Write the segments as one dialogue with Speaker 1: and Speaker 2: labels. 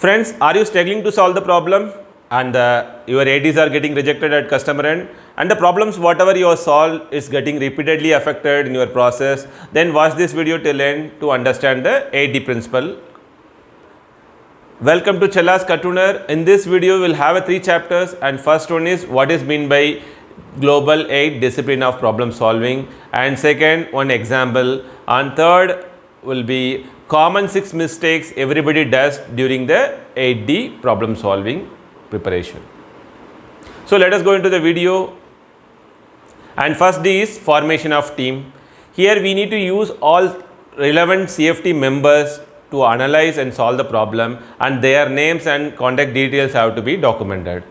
Speaker 1: Friends, are you struggling to solve the problem and your ADs are getting rejected at customer end, and the problems whatever you have solved is getting repeatedly affected in your process? Then watch this video till end to understand the AD principle. Welcome to Chella's Cartooner. In this video we will have 3 chapters, and first one is what is meant by global 8 discipline of problem solving, and second one example, and third will be common 6 mistakes everybody does during the 8D problem solving preparation. So let us go into the video, and first D is formation of team. Here we need to use all relevant CFT members to analyze and solve the problem, and their names and contact details have to be documented.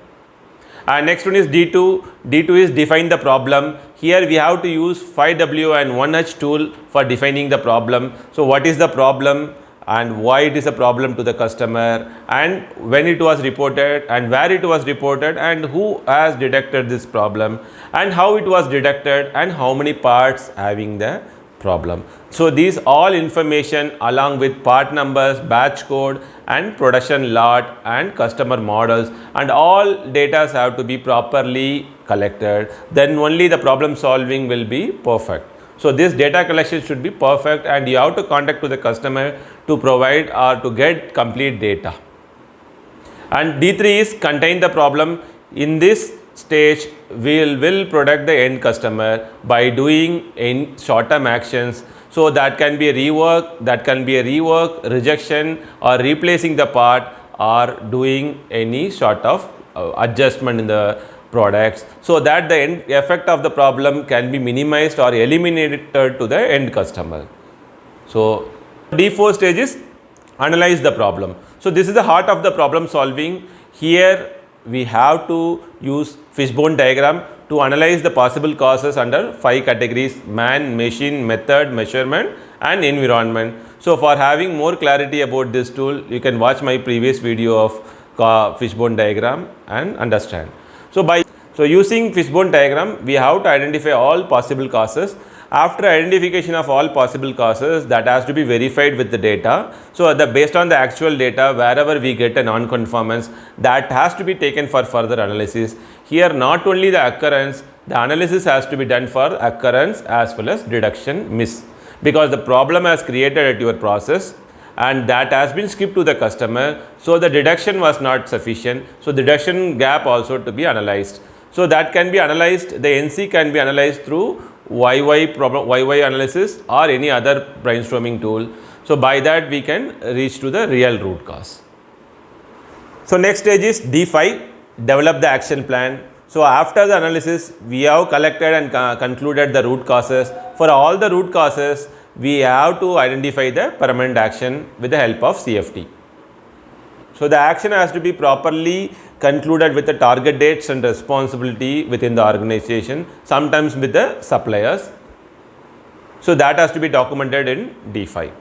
Speaker 1: And next one is D2. D2 is define the problem. Here we have to use 5W and 1H tool for defining the problem. So what is the problem and why it is a problem to the customer, and when it was reported and where it was reported and who has detected this problem and how it was detected and how many parts having the problem. So these all information along with part numbers, batch code and production lot and customer models and all data have to be properly collected. Then only the problem solving will be perfect. So this data collection should be perfect, and you have to contact to the customer to provide or to get complete data. And D3 is contain the problem. In this stage we will protect the end customer by doing in short-term actions. So that can be a rework, rejection, or replacing the part, or doing any sort of adjustment in the products, so that the end effect of the problem can be minimized or eliminated to the end customer. So D4 stage is analyze the problem. So this is the heart of the problem solving. Here we have to use fishbone diagram to analyze the possible causes under 5 categories: man, machine, method, measurement and environment. So for having more clarity about this tool, you can watch my previous video of fishbone diagram and understand. So using fishbone diagram, we have to identify all possible causes. After identification of all possible causes, that has to be verified with the data. So based on the actual data, wherever we get a non-conformance, that has to be taken for further analysis. Here not only the occurrence, the analysis has to be done for occurrence as well as deduction miss, because the problem has created at your process and that has been skipped to the customer. So the deduction was not sufficient. So deduction gap also to be analyzed. So that can be analyzed, the NC can be analyzed through YY analysis or any other brainstorming tool. So by that we can reach to the real root cause. So next stage is D5, develop the action plan. So after the analysis, we have collected and concluded the root causes. For all the root causes, we have to identify the permanent action with the help of CFT. So the action has to be properly concluded with the target dates and responsibility within the organization, sometimes with the suppliers. So that has to be documented in D5.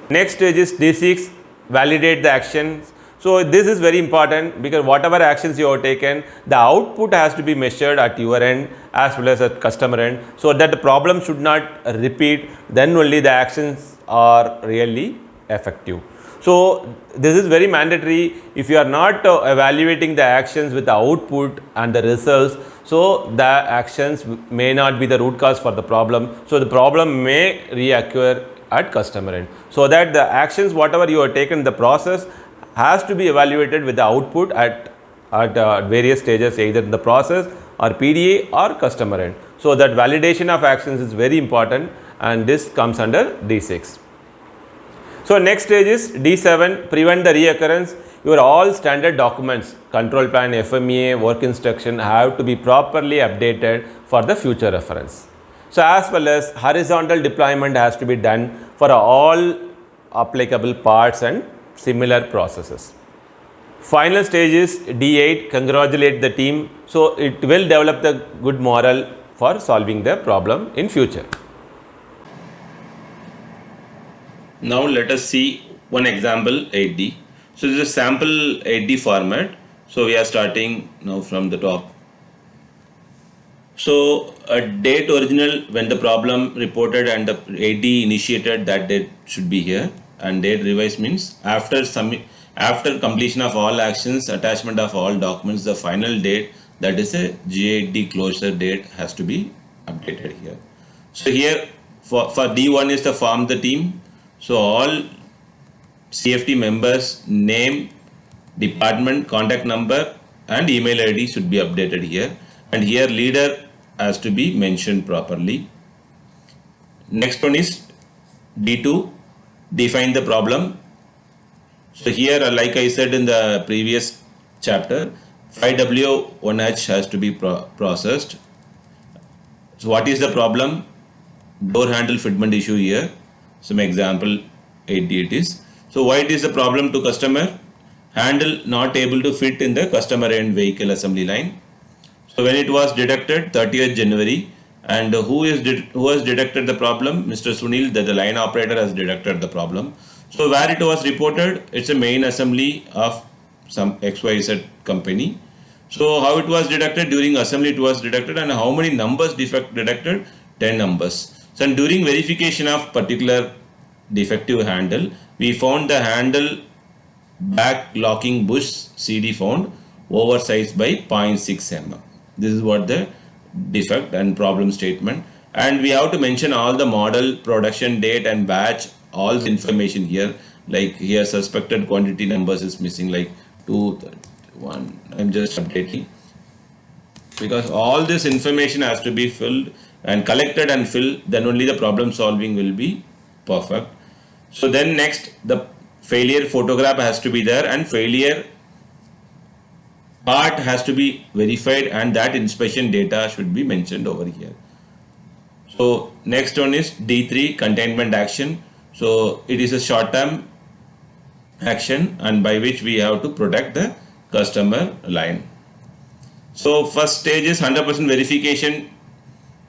Speaker 1: Next stage is D6, validate the actions. So this is very important, because whatever actions you have taken, the output has to be measured at your end as well as at customer end, so that the problem should not repeat. Then only the actions are really effective. So this is very mandatory. If you are not evaluating the actions with the output and the results, so the actions may not be the root cause for the problem. So the problem may reoccur at customer end. So that the actions whatever you have taken in the process has to be evaluated with the output at various stages, either in the process or PDA or customer end. So that validation of actions is very important, and this comes under D6. So next stage is D7, prevent the reoccurrence. Your all standard documents, control plan, FMEA, work instruction have to be properly updated for the future reference. So as well as horizontal deployment has to be done for all applicable parts and similar processes. Final stage is D8, congratulate the team. So it will develop the good morale for solving the problem in future. Now let us see one example 8D. So this is a sample 8D format. So we are starting now from the top. So a date original when the problem reported and the AD initiated, that date should be here.
Speaker 2: and date revised means after completion of all actions, attachment of all documents, the final date, that is a G8D closure date, has to be updated here. So here for D1 is the form the team. So all CFT members name, department, contact number and email ID should be updated here, and here leader has to be mentioned properly. Next one is D2, define the problem. So here, like I said in the previous chapter, 5W1H has to be processed. So what is the problem? Door handle fitment issue here. Some example 8D it is. So why it is a problem to customer? Handle not able to fit in the customer end vehicle assembly line. So when it was detected 30th January, and who has detected the problem? Mr. Sunil, that the line operator has detected the problem. So where it was reported, it's a main assembly of some XYZ company. So how it was detected? During assembly it was detected, and how many numbers defect detected? 10 numbers. So during verification of particular defective handle, we found the handle back locking bush CD found oversized by 0.6 mm. This is what the defect and problem statement, and we have to mention all the model, production date and batch, all the information here. Like here suspected quantity numbers is missing, like 2, 1. I'm just updating because all this information has to be filled and collected and filled, then only the problem solving will be perfect. So then next, the failure photograph has to be there, and failure part has to be verified, and that inspection data should be mentioned over here. So next one is D3, containment action. So it is a short term action, and by which we have to protect the customer line. So first stage is 100% verification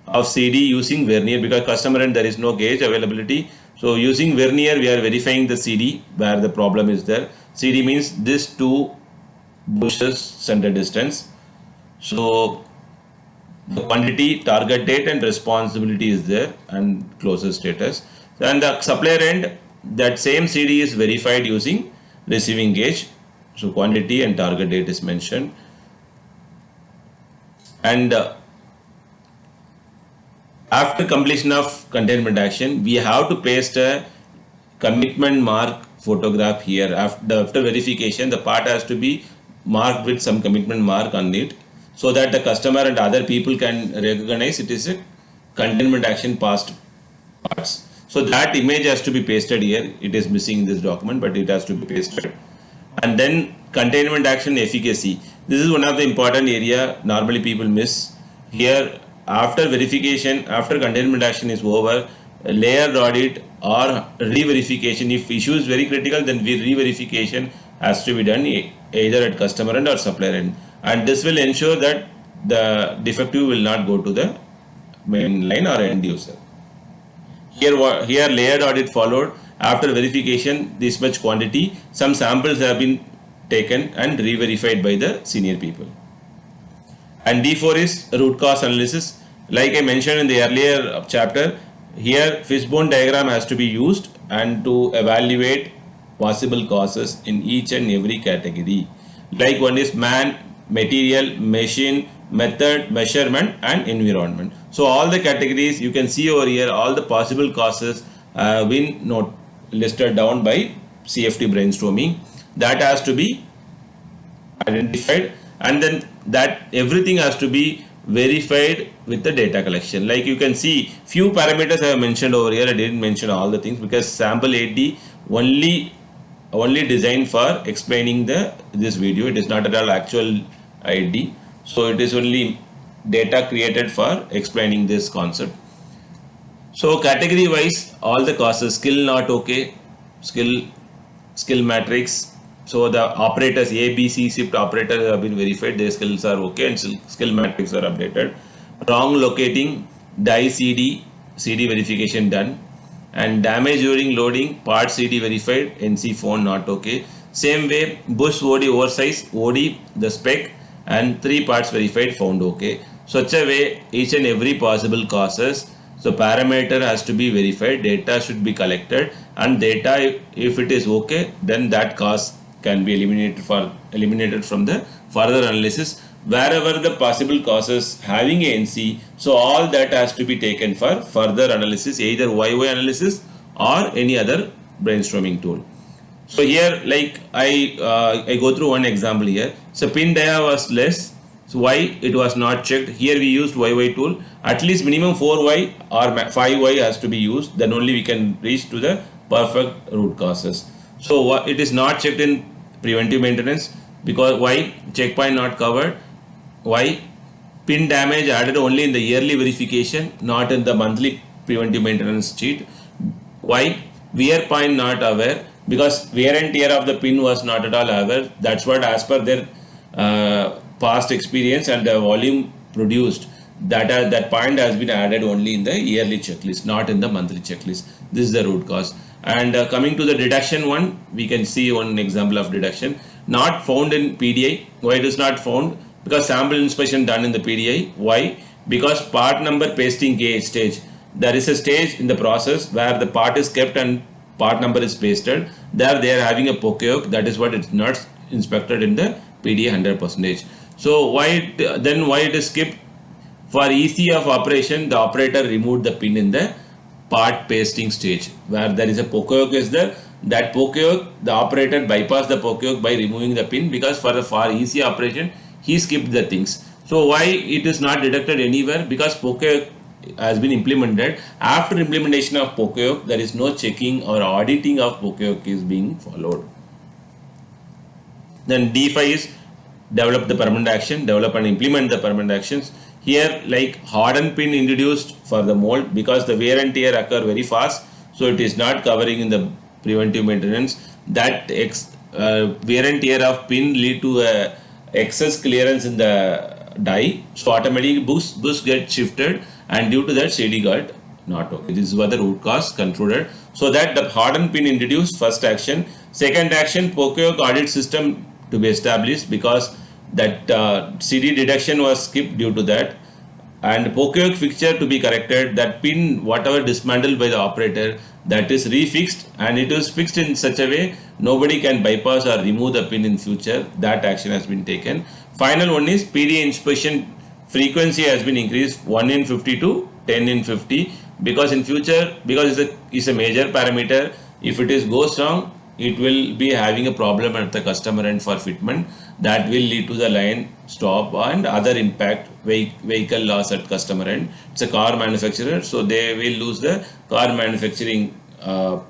Speaker 2: of CD using vernier, because customer end there is no gauge availability. So using vernier we are verifying the CD where the problem is there. CD means this 2 bushes center distance. So the quantity, target date and responsibility is there, and closure status. And the supplier end, that same CD is verified using receiving gauge. So quantity and target date is mentioned, and after completion of containment action, we have to paste a commitment mark photograph here. After verification, the part has to be marked with some commitment mark on it, so that the customer and other people can recognize it is a containment action past parts. So that image has to be pasted here. It is missing in this document, but it has to be pasted. And then containment action efficacy. This is one of the important area normally people miss. Here, after verification, after containment action is over, layered audit or re-verification. If issue is very critical, then re-verification has to be done either at customer end or supplier end, and this will ensure that the defective will not go to the main line or end user. Here layered audit followed. After verification, this much quantity, some samples have been taken and re-verified by the senior people. And D4 is root cause analysis. Like I mentioned in the earlier chapter, here fishbone diagram has to be used and to evaluate possible causes in each and every category. Like one is man, material, machine, method, measurement and environment. So all the categories you can see over here, all the possible causes have been listed down by CFT brainstorming. That has to be identified, and then that everything has to be verified with the data collection. Like you can see, few parameters I have mentioned over here. I didn't mention all the things because sample 8D only designed for explaining this video. It is not at all actual 8D. So it is only data created for explaining this concept. So category wise, all the causes: skill not okay, skill matrix. So the operators A, B, C shift operators have been verified, their skills are okay and skill matrix are updated. Wrong locating, die CD verification done, and damage during loading, part CD verified, NC phone not okay. Same way, bush OD oversize, OD the spec and 3 parts verified found okay. Such a way, each and every possible causes. So parameter has to be verified, data should be collected, and data, if it is okay, then that cause can be eliminated from the further analysis. Wherever the possible causes having a NC, so all that has to be taken for further analysis, either YY analysis or any other brainstorming tool. So here, like I go through one example here. So pin dia was less. So why it was not checked? Here we used YY tool. At least minimum 4Y or 5Y has to be used. Then only we can reach to the perfect root causes. So it is not checked in preventive maintenance because why? Checkpoint not covered. Why? Pin damage added only in the yearly verification, not in the monthly preventive maintenance sheet. Why? Wear point not aware, because wear and tear of the pin was not at all aware. That's what, as per their past experience and the volume produced, that point has been added only in the yearly checklist, not in the monthly checklist. This is the root cause. And coming to the deduction one, we can see one example of deduction. Not found in PDI. Why it is not found? Because sample inspection done in the PDI. Why? Because part number pasting gauge stage. There is a stage in the process where the part is kept and part number is pasted. There they are having a pokeok. That is what it's not inspected in the PDA 100%. So why it is skipped? For easy of operation, the operator removed the pin in the part pasting stage where there is a pokeok is there. That pokeok, the operator bypassed the pokeok by removing the pin, because for the far easy operation he skipped the things. So why it is not deducted anywhere? Because pokeok has been implemented. After implementation of pokeok, there is no checking or auditing of pokeok is being followed. Then D5 is develop the permanent action, develop and implement the permanent actions. Here, like hardened pin introduced for the mold, because the wear and tear occur very fast, so it is not covering in the preventive maintenance. That wear and tear of pin lead to excess clearance in the die, so automatically bush get shifted, and due to that CD got not okay. This is what the root cause concluded. So that the hardened pin introduced, first action. Second action, pokeok audit system to be established, because that CD deduction was skipped due to that, and pokeok fixture to be corrected. That pin whatever dismantled by the operator, that is refixed, and it is fixed in such a way nobody can bypass or remove the pin in future. That action has been taken. Final one is PDA inspection frequency has been increased 1 in 50 to 10 in 50, because in future, because it's a major parameter, if it is goes wrong, it will be having a problem at the customer end for fitment. That will lead to the line stop and other impact, vehicle loss at customer end. It's a car manufacturer, so they will lose the car manufacturing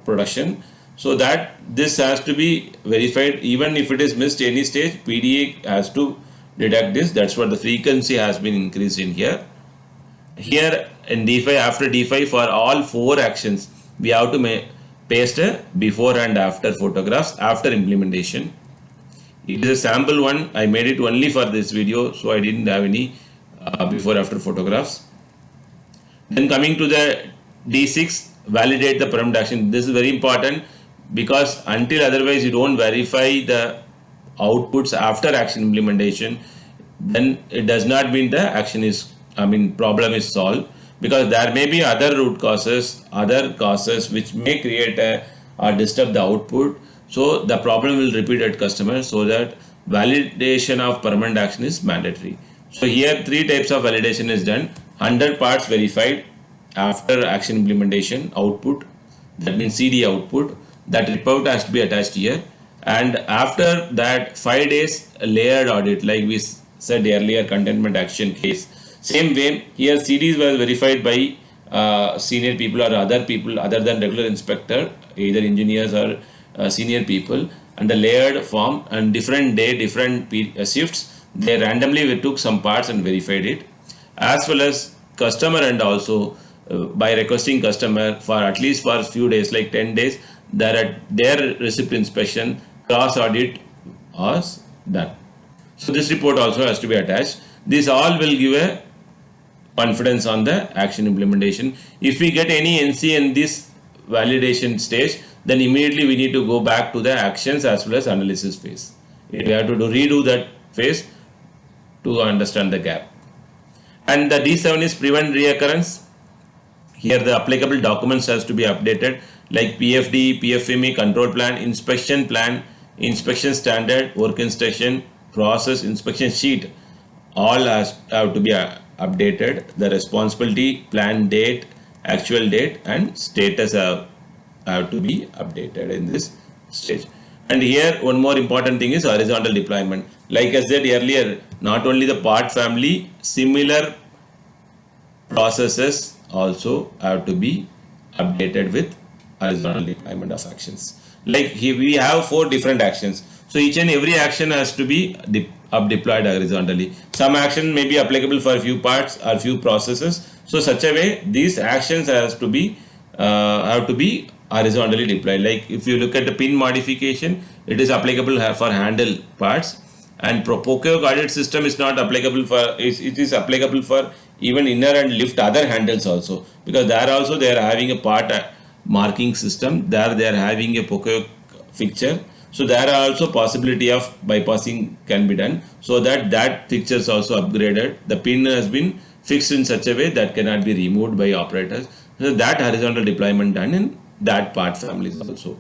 Speaker 2: production. So that this has to be verified. Even if it is missed any stage, PDA has to deduct this. That's what the frequency has been increased in here. Here in D5, after D5, for all 4 actions, we have to paste a before and after photographs after implementation. It is a sample one. I made it only for this video, so I didn't have any before after photographs. Then coming to the D6, validate the permanent action. This is very important, because until otherwise you don't verify the outputs after action implementation, then it does not mean the action is, problem is solved, because there may be other root causes, other causes which may create or disturb the output. So the problem will repeat at customer, so that validation of permanent action is mandatory. So here 3 types of validation is done. 100 parts verified after action implementation output, that means CD output, that report has to be attached here. And after that 5 days layered audit, like we said earlier, containment action case. Same way here CDs were verified by senior people or other people other than regular inspector, either engineers or senior people, and the layered form, and different day, different shifts, they randomly took some parts and verified it. As well as customer, and also by requesting customer for at least for a few days, like 10 days, their receipt inspection, cross audit was done. So this report also has to be attached. This all will give a confidence on the action implementation. If we get any NC in this validation stage, then immediately we need to go back to the actions as well as analysis phase. We have to redo that phase to understand the gap. And the D7 is prevent reoccurrence. Here the applicable documents has to be updated. like PFD, PFME, control plan, inspection standard, work instruction, process, inspection sheet, all have to be updated. The responsibility, plan date, actual date, and status have to be updated in this stage. And here one more important thing is horizontal deployment. Like I said earlier, not only the part family, similar processes also have to be updated with horizontal deployment of actions. Like here we have 4 different actions. So each and every action has to be deployed horizontally. Some action may be applicable for a few parts or few processes. So such a way these actions have to be horizontally deployed. Like if you look at the pin modification, it is applicable for handle parts, and POCO guided system is not applicable for it is applicable for even inner and lift other handles also, because there also they are having a part marking system, there they are having a POCO fixture. So there are also possibility of bypassing can be done, so that fixture is also upgraded. The pin has been fixed in such a way that cannot be removed by operators. So that horizontal deployment done in that part families also.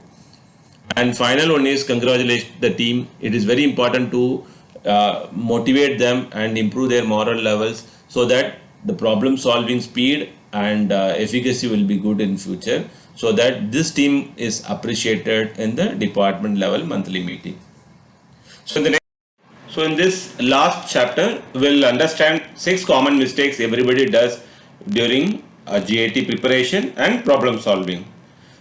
Speaker 2: And final one is congratulate the team. It is very important to motivate them and improve their moral levels, so that the problem solving speed and efficacy will be good in future, so that this team is appreciated in the department level monthly meeting. So in this last chapter, we'll understand 6 common mistakes everybody does during GIT preparation and problem solving.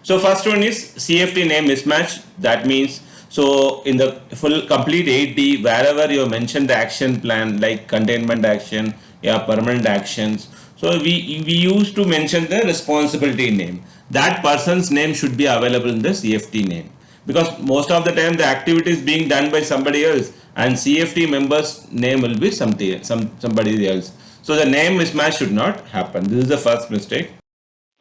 Speaker 2: So first one is CFT name mismatch. That means, so in the full complete 8D, wherever you mention the action plan like containment action, permanent actions, so we used to mention the responsibility name. That person's name should be available in the CFT name, because most of the time the activity is being done by somebody else and CFT member's name will be somebody else. So the name mismatch should not happen. This is the first mistake.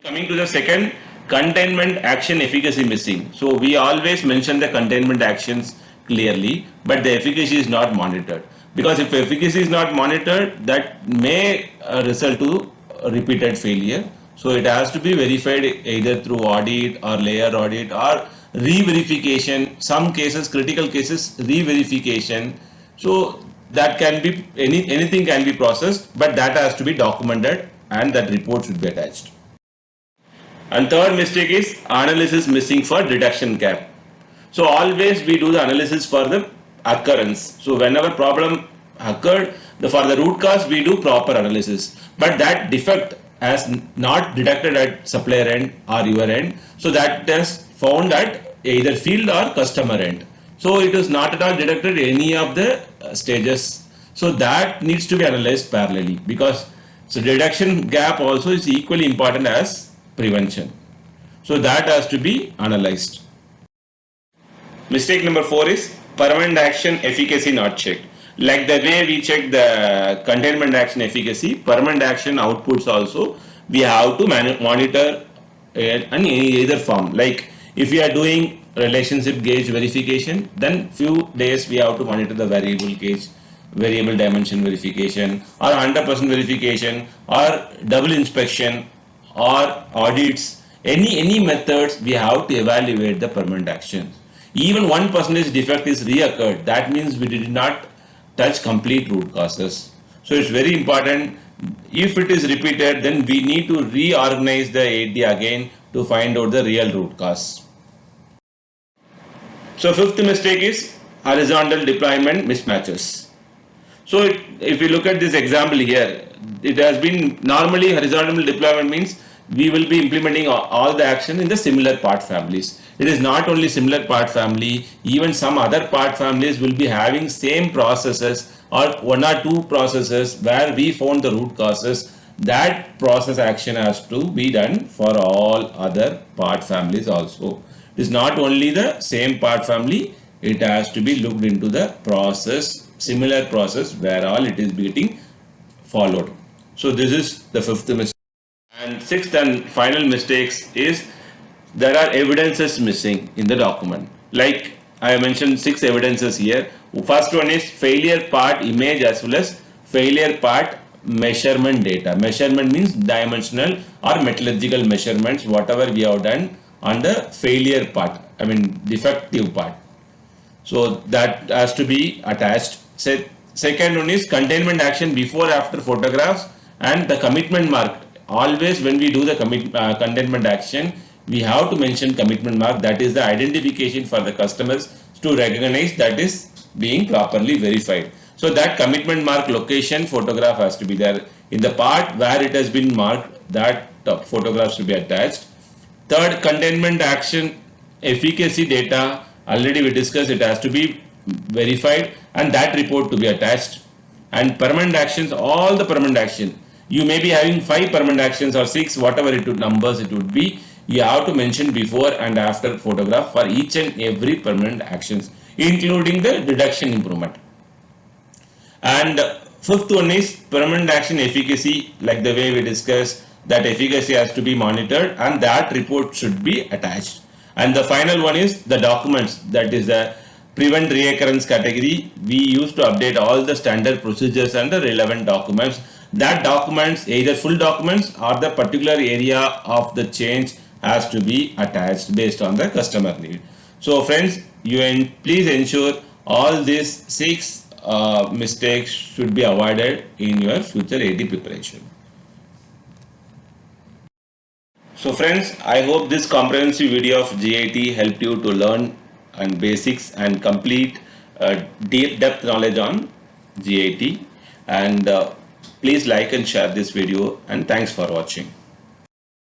Speaker 2: Coming to the second, containment action efficacy missing. So we always mention the containment actions clearly, but the efficacy is not monitored. Because if efficacy is not monitored, that may result to repeated failure. So it has to be verified either through audit or layer audit or re-verification. Some cases, critical cases, re-verification. So that can be anything can be processed, but that has to be documented and that report should be attached. And third mistake is analysis missing for detection gap. So always we do the analysis for the occurrence. So whenever problem occurred, for the root cause we do proper analysis, but that defect has not detected at supplier end or your end, so that is found at either field or customer end. So it is not at all detected any of the stages. So that needs to be analyzed parallelly, because so detection gap also is equally important as prevention. So that has to be analyzed. Mistake number 4 is permanent action efficacy not checked. Like the way we check the containment action efficacy, permanent action outputs also we have to monitor in either form. Like if we are doing relationship gauge verification, then few days we have to monitor the variable gauge, variable dimension verification, or 100% verification, or double inspection, or audits. Any methods we have to evaluate the permanent action. Even 1% defect is reoccurred, that means we did not touch complete root causes. So it's very important. If it is repeated, then we need to reorganize the 8D again to find out the real root cause. So fifth mistake is horizontal deployment mismatches. So if you look at this example here, it has been normally horizontal deployment means we will be implementing all the action in the similar part families. It is not only similar part family, even some other part families will be having same processes or 1 or 2 processes where we found the root causes. That process action has to be done for all other part families also. It is not only the same part family, it has to be looked into the process, similar process where all it is getting followed. So this is the fifth mistake. And sixth and final mistakes is there are evidences missing in the document. Like I mentioned 6 evidences here. First one is failure part image as well as failure part measurement data. Measurement means dimensional or metallurgical measurements, whatever we have done on the failure part, I mean defective part. So that has to be attached. Second one is containment action before after photographs and the commitment mark. Always when we do the containment action, we have to mention commitment mark. That is the identification for the customers to recognize that is being properly verified. So that commitment mark location photograph has to be there. In the part where it has been marked, that photograph should be attached. Third, containment action efficacy data, already we discussed, it has to be verified and that report to be attached. And permanent actions, all the permanent action, you may be having 5 permanent actions or 6, whatever it would numbers it would be, you have to mention before and after photograph for each and every permanent actions, including the deduction improvement. And fifth one is permanent action efficacy, like the way we discussed, that efficacy has to be monitored and that report should be attached. And the final one is the documents, that is the prevent reoccurrence category. We used to update all the standard procedures and the relevant documents. That documents, either full documents or the particular area of the change, has to be attached based on the customer need. So friends, you please ensure all these 6 mistakes should be avoided in your future AD preparation. So friends, I hope this comprehensive video of G8D helped you to learn and basics and complete deep depth knowledge on G8D. And please like and share this video, and thanks for watching.